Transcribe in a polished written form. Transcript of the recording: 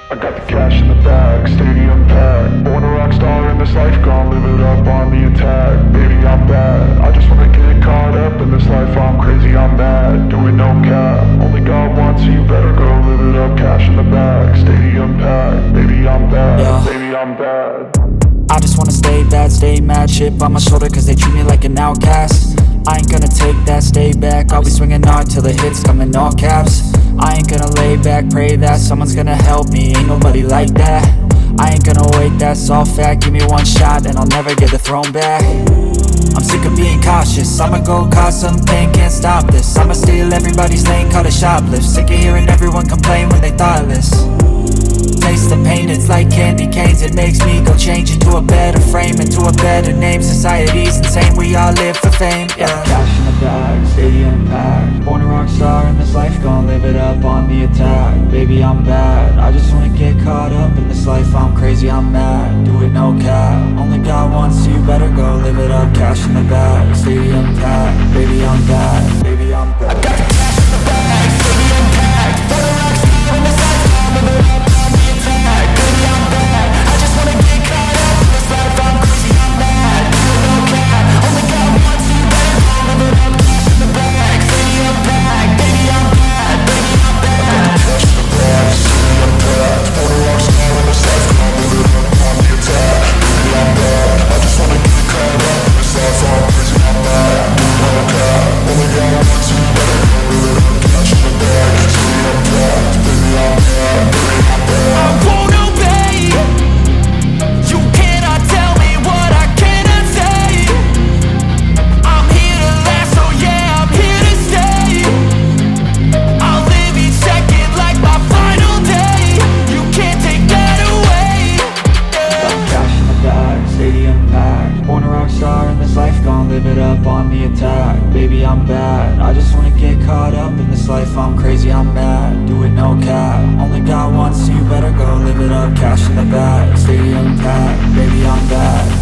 I got the cash in the bag, stadium packed. Born a rock star in this life, gon' live it up on the attack. Baby, I'm bad, I just wanna get caught up in this life. I'm crazy, I'm mad, doing no cap. Only God wants, so you better go live it up. Cash in the bag, stadium packed. Baby, I'm bad, Yeah. baby, I'm bad. I just wanna stay bad, stay mad. Chip on my shoulder cause they treat me like an outcast. I ain't gonna take that, stay back. I'll be swinging hard till the hits come in all caps. I ain't gonna lay back, pray that someone's gonna help me. Ain't nobody like that. I ain't gonna wait, that's all fact. Give me one shot and I'll never get the throne back. I'm sick of being cautious, I'ma go cause some pain, can't stop this. I'ma steal everybody's lane, call it shoplift. Sick of hearing everyone complain when they thoughtless. Taste the pain, it's like candy canes. It makes me go change into a better frame, into a better name. Society's insane, we all live for fame, yeah. Cash in the bag, stadium packed. Born a rock star in this life, gon' live it up on the attack. Baby, I'm bad, I just wanna get caught up in this life. I'm crazy, I'm mad, do it no cap. Only God wants, so you better go live it up. Cash in the bag, stadium packed. Baby, I'm bad, baby, I'm bad. I got the cash in the bag, stadium packed. Born a rock star in this life, gon' live it up on the attack. Baby, I'm bad, I just wanna get caught up in this life. I'm crazy, I'm mad, do it no cap. Only God wants, so you better go live it up. Cash in the bag, stadium packed. Baby, I'm bad, baby, I'm bad. Cash in the bag, stadium packed. Born a rock star in this life, gon' live it up on the attack. Baby, I'm bad, I just wanna get caught up in this life. I'm crazy, I'm mad, do it no cap. Only God wants, so you better go live it up. Cash in the bag, stadium packed. Baby, I'm bad, baby, I'm bad. I won't obey. You cannot tell me what I cannot say. I'm here to last, so yeah, I'm here to stay. I'll live each second like my final day. You can't take that away, yeah. Cash in the bag, stadium packed. Born a rock star in this life, gon' live it up on the attack. Baby, I'm bad, I just wanna get caught up in this life. I'm crazy, I'm mad, do it no cap. Only God wants, so you better go live it up. Cash in the bag, stadium packed. Baby, I'm bad.